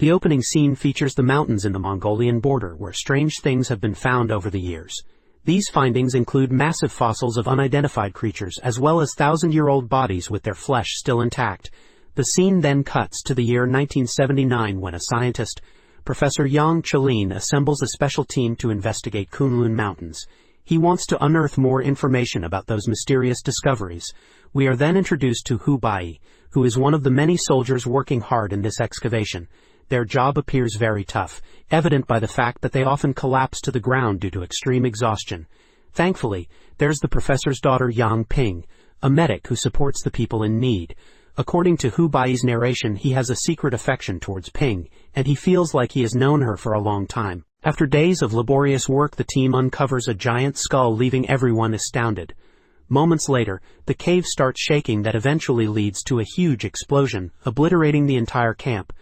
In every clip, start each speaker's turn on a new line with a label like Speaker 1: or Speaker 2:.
Speaker 1: The opening scene features the mountains in the Mongolian border where strange things have been found over the years. These findings include massive fossils of unidentified creatures as well as thousand-year-old bodies with their flesh still intact. The scene then cuts to the year 1979 when a scientist, Professor Wang Qingxiang, assembles a special team to investigate Kunlun Mountains. He wants to unearth more information about those mysterious discoveries. We are then introduced to Hu Bayi, who is one of the many soldiers working hard in this excavation. Their job appears very tough, evident by the fact that they often collapse to the ground due to extreme exhaustion. Thankfully, there's the professor's daughter Yang Ping, a medic who supports the people in need. According to Hu Bai's narration, he has a secret affection towards Ping, and he feels like he has known her for a long time. After days of laborious work, the team uncovers a giant skull, leaving everyone astounded. Moments later, the cave starts shaking that eventually leads to a huge explosion, obliterating the entire camp.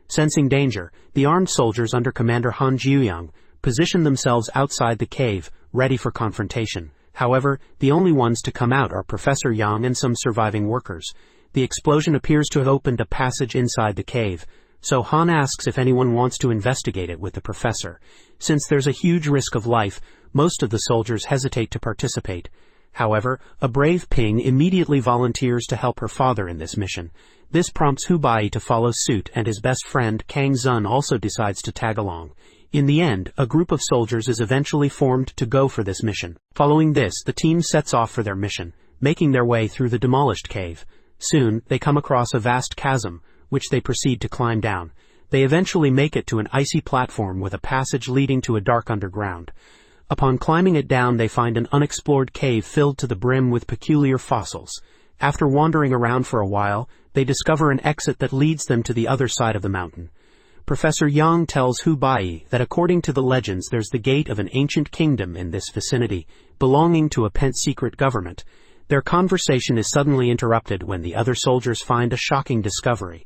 Speaker 1: Sensing danger, the armed soldiers under Commander Han Jiuyang position themselves outside the cave, ready for confrontation. However, the only ones to come out are Professor Yang and some surviving workers. The explosion appears to have opened a passage inside the cave, so Han asks if anyone wants to investigate it with the professor. Since there's a huge risk of life, most of the soldiers hesitate to participate. However, a brave Ping immediately volunteers to help her father in this mission. This prompts Hu Bayi to follow suit, and his best friend Kang Zun also decides to tag along. In the end, a group of soldiers is eventually formed to go for this mission. Following this, the team sets off for their mission, making their way through the demolished cave. Soon, they come across a vast chasm, which they proceed to climb down. They eventually make it to an icy platform with a passage leading to a dark underground. Upon climbing it down, they find an unexplored cave filled to the brim with peculiar fossils. After wandering around for a while, they discover an exit that leads them to the other side of the mountain. Professor Yang tells Hu Bayi that according to the legends, there's the gate of an ancient kingdom in this vicinity, belonging to a secret government. Their conversation is suddenly interrupted when the other soldiers find a shocking discovery: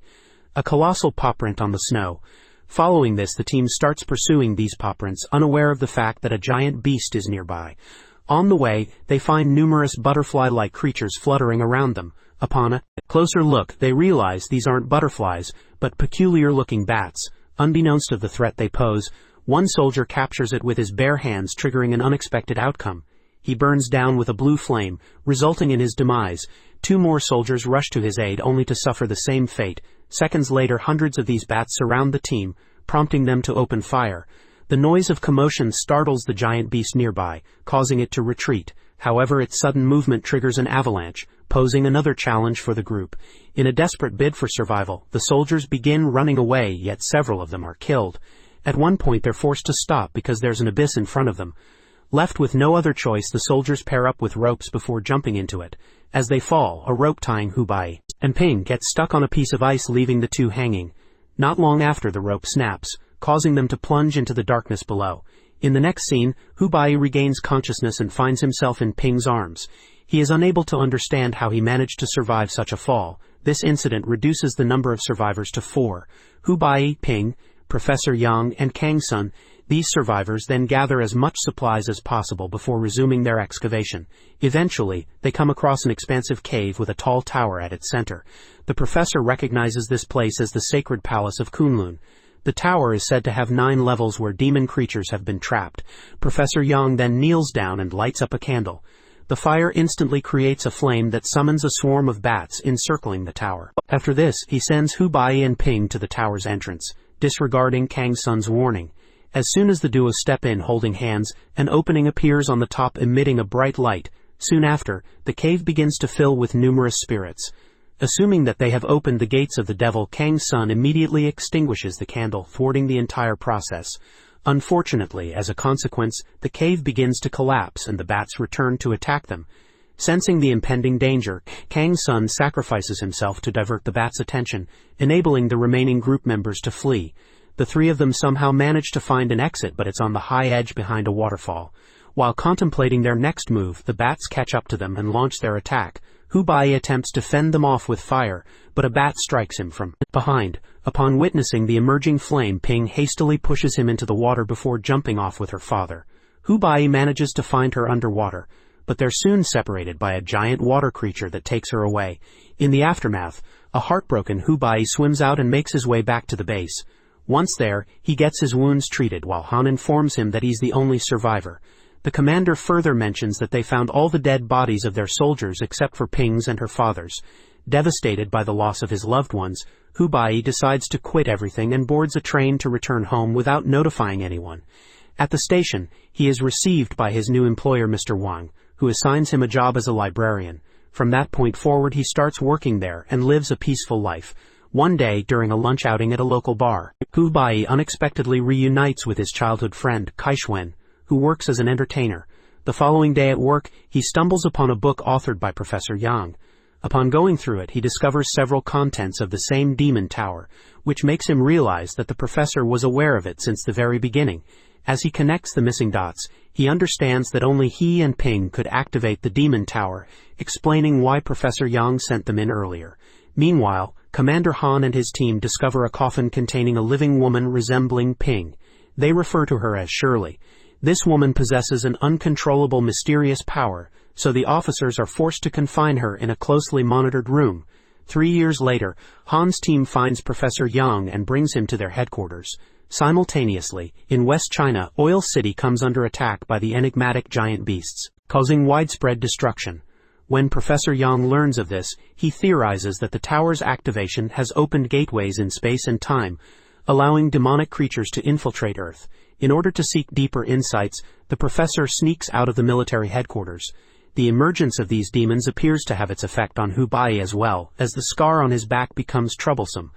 Speaker 1: a colossal paw-print on the snow. Following this, the team starts pursuing these paw-prints, unaware of the fact that a giant beast is nearby. On the way, they find numerous butterfly-like creatures fluttering around them. Upon a closer look, they realize these aren't butterflies, but peculiar-looking bats. Unbeknownst of the threat they pose, one soldier captures it with his bare hands, triggering an unexpected outcome. He burns down with a blue flame, resulting in his demise. Two more soldiers rush to his aid, only to suffer the same fate. Seconds later, hundreds of these bats surround the team, prompting them to open fire. The noise of commotion startles the giant beast nearby, causing it to retreat. However, its sudden movement triggers an avalanche, posing another challenge for the group. In a desperate bid for survival, the soldiers begin running away, yet several of them are killed. At one point, they're forced to stop because there's an abyss in front of them. Left with no other choice, the soldiers pair up with ropes before jumping into it. As they fall, a rope tying Hu Bayi and Ping gets stuck on a piece of ice, leaving the two hanging. Not long after, the rope snaps, causing them to plunge into the darkness below. In the next scene, Hu Bayi regains consciousness and finds himself in Ping's arms. He is unable to understand how he managed to survive such a fall. This incident reduces the number of survivors to 4. Hu Bayi, Ping, Professor Yang, and Kang Sun. These survivors then gather as much supplies as possible before resuming their excavation. Eventually, they come across an expansive cave with a tall tower at its center. The professor recognizes this place as the sacred palace of Kunlun. The tower is said to have 9 levels where demon creatures have been trapped. Professor Yang then kneels down and lights up a candle. The fire instantly creates a flame that summons a swarm of bats encircling the tower. After this, he sends Hu Bayi and Ping to the tower's entrance, disregarding Kang Sun's warning. As soon as the duo step in holding hands, an opening appears on the top, emitting a bright light. Soon after, the cave begins to fill with numerous spirits. Assuming that they have opened the gates of the devil, Kang Sun immediately extinguishes the candle, thwarting the entire process. Unfortunately, as a consequence, the cave begins to collapse and the bats return to attack them. Sensing the impending danger, Kang Sun sacrifices himself to divert the bats' attention, enabling the remaining group members to flee. The 3 of them somehow manage to find an exit, but it's on the high edge behind a waterfall. While contemplating their next move, the bats catch up to them and launch their attack. Hu Bayi attempts to fend them off with fire, but a bat strikes him from behind. Upon witnessing the emerging flame, Ping hastily pushes him into the water before jumping off with her father. Hu Bayi manages to find her underwater, but they're soon separated by a giant water creature that takes her away. In the aftermath, a heartbroken Hu Bayi swims out and makes his way back to the base. Once there, he gets his wounds treated while Han informs him that he's the only survivor. The commander further mentions that they found all the dead bodies of their soldiers except for Ping's and her father's. Devastated by the loss of his loved ones, Hu Bayi decides to quit everything and boards a train to return home without notifying anyone. At the station, he is received by his new employer Mr. Wang, who assigns him a job as a librarian. From that point forward he starts working there and lives a peaceful life. One day, during a lunch outing at a local bar, Hu Bayi unexpectedly reunites with his childhood friend, Qingxiang, who works as an entertainer. The following day at work, he stumbles upon a book authored by Professor Yang. Upon going through it, he discovers several contents of the same demon tower, which makes him realize that the professor was aware of it since the very beginning. As he connects the missing dots, he understands that only he and Ping could activate the demon tower, explaining why Professor Yang sent them in earlier. Meanwhile, Commander Han and his team discover a coffin containing a living woman resembling Ping. They refer to her as Shirley. This woman possesses an uncontrollable mysterious power, so the officers are forced to confine her in a closely monitored room. 3 years later, Han's team finds Professor Yang and brings him to their headquarters. Simultaneously, in West China, Oil City comes under attack by the enigmatic giant beasts, causing widespread destruction. When Professor Yang learns of this, he theorizes that the tower's activation has opened gateways in space and time, allowing demonic creatures to infiltrate Earth. In order to seek deeper insights, the professor sneaks out of the military headquarters. The emergence of these demons appears to have its effect on Hu Bayi as well, as the scar on his back becomes troublesome.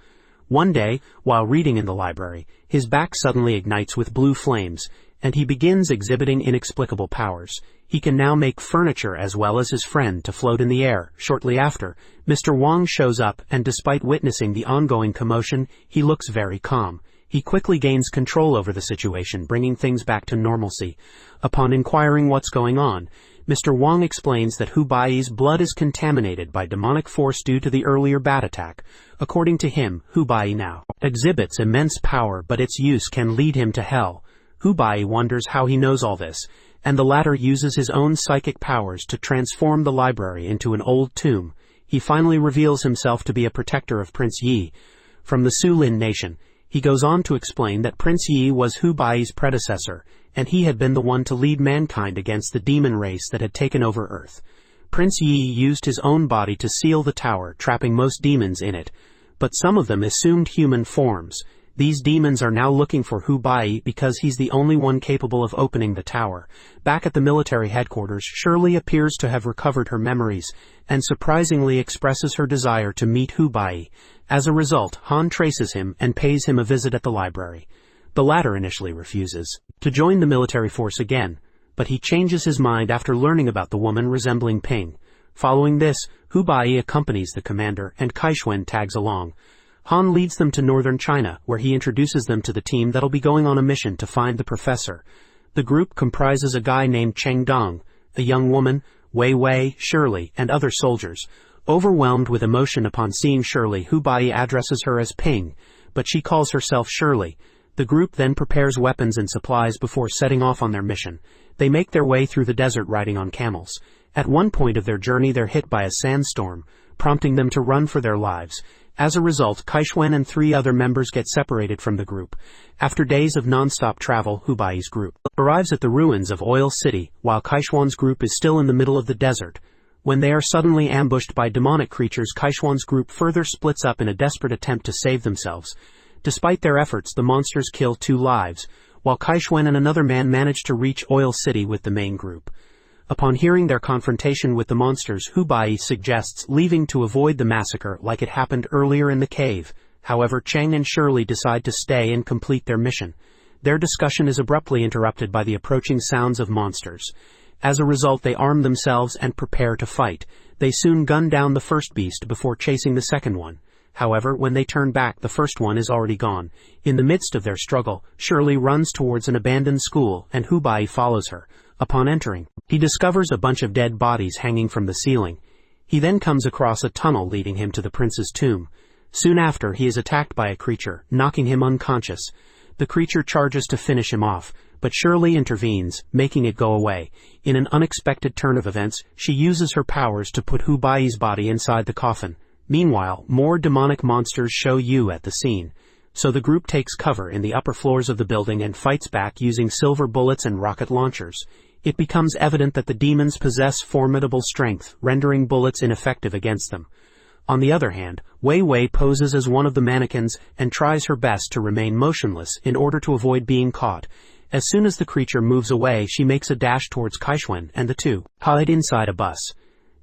Speaker 1: One day, while reading in the library, his back suddenly ignites with blue flames, and he begins exhibiting inexplicable powers. He can now make furniture as well as his friend to float in the air. Shortly after, Mr. Wang shows up, and despite witnessing the ongoing commotion, he looks very calm. He quickly gains control over the situation, bringing things back to normalcy. Upon inquiring what's going on, Mr. Wang explains that Hu Bayi's blood is contaminated by demonic force due to the earlier bat attack. According to him, Hu Bayi now exhibits immense power, but its use can lead him to hell. Hu Bayi wonders how he knows all this, and the latter uses his own psychic powers to transform the library into an old tomb. He finally reveals himself to be a protector of Prince Yi from the Sulin nation. He goes on to explain that Prince Yi was Hu Bai's predecessor, and he had been the one to lead mankind against the demon race that had taken over Earth. Prince Yi used his own body to seal the tower, trapping most demons in it, but some of them assumed human forms. These demons are now looking for Hu Bayi because he's the only one capable of opening the tower. Back at the military headquarters, Shirley appears to have recovered her memories, and surprisingly expresses her desire to meet Hu Bayi. As a result, Han traces him and pays him a visit at the library. The latter initially refuses to join the military force again, but he changes his mind after learning about the woman resembling Ping. Following this, Hu Bayi accompanies the commander, and Qingxiang tags along. Han leads them to northern China, where he introduces them to the team that'll be going on a mission to find the professor. The group comprises a guy named Cheng Dong, a young woman, Wei Wei, Shirley, and other soldiers. Overwhelmed with emotion upon seeing Shirley, Hu Bayi addresses her as Ping, but she calls herself Shirley. The group then prepares weapons and supplies before setting off on their mission. They make their way through the desert riding on camels. At one point of their journey they're hit by a sandstorm, prompting them to run for their lives. As a result, Qingxiang and 3 other members get separated from the group. After days of non-stop travel, Hu Bai's group arrives at the ruins of Oil City, while Qingxiang's group is still in the middle of the desert. When they are suddenly ambushed by demonic creatures, Qingxiang's group further splits up in a desperate attempt to save themselves. Despite their efforts, the monsters kill 2 lives, while Qingxiang and another man manage to reach Oil City with the main group. Upon hearing their confrontation with the monsters, Hu Bayi suggests leaving to avoid the massacre like it happened earlier in the cave. However, Cheng and Shirley decide to stay and complete their mission. Their discussion is abruptly interrupted by the approaching sounds of monsters. As a result, they arm themselves and prepare to fight. They soon gun down the first beast before chasing the second one. However, when they turn back, the first one is already gone. In the midst of their struggle, Shirley runs towards an abandoned school, and Hu Bayi follows her. Upon entering, he discovers a bunch of dead bodies hanging from the ceiling. He then comes across a tunnel leading him to the prince's tomb. Soon after, he is attacked by a creature, knocking him unconscious. The creature charges to finish him off, but Shirley intervenes, making it go away. In an unexpected turn of events, she uses her powers to put Hu Bai's body inside the coffin. Meanwhile, more demonic monsters show you at the scene. so the group takes cover in the upper floors of the building and fights back using silver bullets and rocket launchers. It becomes evident that the demons possess formidable strength, rendering bullets ineffective against them. On the other hand, Wei Wei poses as one of the mannequins and tries her best to remain motionless in order to avoid being caught. As soon as the creature moves away, she makes a dash towards Qingxiang, and the two hide inside a bus.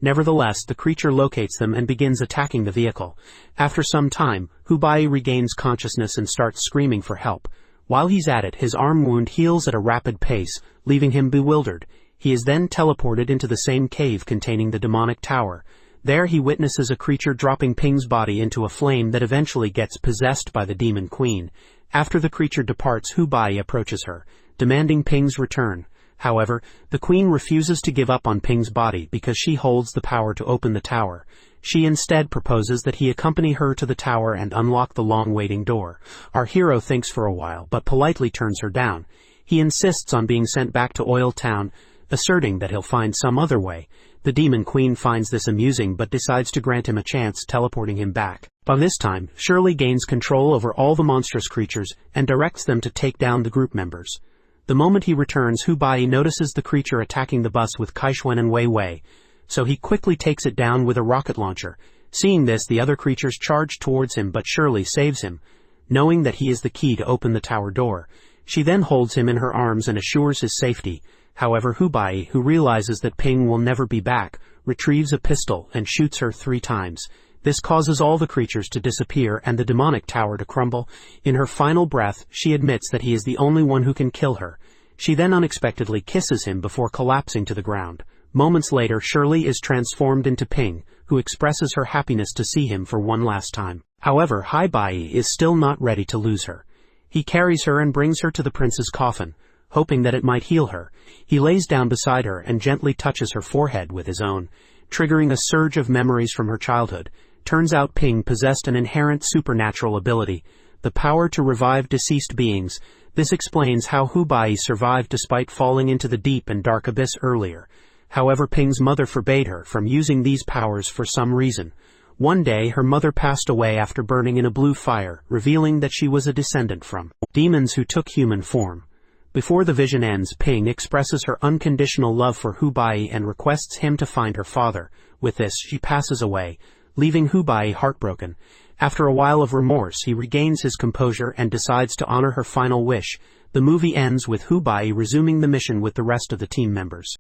Speaker 1: Nevertheless, the creature locates them and begins attacking the vehicle. After some time, Hu Bayi regains consciousness and starts screaming for help. While he's at it, his arm wound heals at a rapid pace, leaving him bewildered. He is then teleported into the same cave containing the demonic tower. There he witnesses a creature dropping Ping's body into a flame that eventually gets possessed by the demon queen. After the creature departs, Hu Bayi approaches her, demanding Ping's return. However, the queen refuses to give up on Ping's body because she holds the power to open the tower. She instead proposes that he accompany her to the tower and unlock the long-waiting door. Our hero thinks for a while, but politely turns her down. He insists on being sent back to Oil Town, asserting that he'll find some other way. The demon queen finds this amusing but decides to grant him a chance, teleporting him back. By this time, Shirley gains control over all the monstrous creatures and directs them to take down the group members. The moment he returns, Hu Bayi notices the creature attacking the bus with Qingxiang and Wei Wei, so he quickly takes it down with a rocket launcher. Seeing this, the other creatures charge towards him, but Shirley saves him, knowing that he is the key to open the tower door. She then holds him in her arms and assures his safety. However, Hu Bayi, who realizes that Ping will never be back, retrieves a pistol and shoots her 3 times. This causes all the creatures to disappear and the demonic tower to crumble. In her final breath, she admits that he is the only one who can kill her. She then unexpectedly kisses him before collapsing to the ground. Moments later, Shirley is transformed into Ping, who expresses her happiness to see him for one last time. However, Hu Bayi is still not ready to lose her. He carries her and brings her to the prince's coffin, hoping that it might heal her. He lays down beside her and gently touches her forehead with his own, triggering a surge of memories from her childhood. Turns out Ping possessed an inherent supernatural ability, the power to revive deceased beings. This explains how Hu Bayi survived despite falling into the deep and dark abyss earlier. However, Ping's mother forbade her from using these powers for some reason. One day, her mother passed away after burning in a blue fire, revealing that she was a descendant from demons who took human form. Before the vision ends, Ping expresses her unconditional love for Hu Bayi and requests him to find her father. With this, she passes away, leaving Hu Bayi heartbroken. After a while of remorse, he regains his composure and decides to honor her final wish. The movie ends with Hu Bayi resuming the mission with the rest of the team members.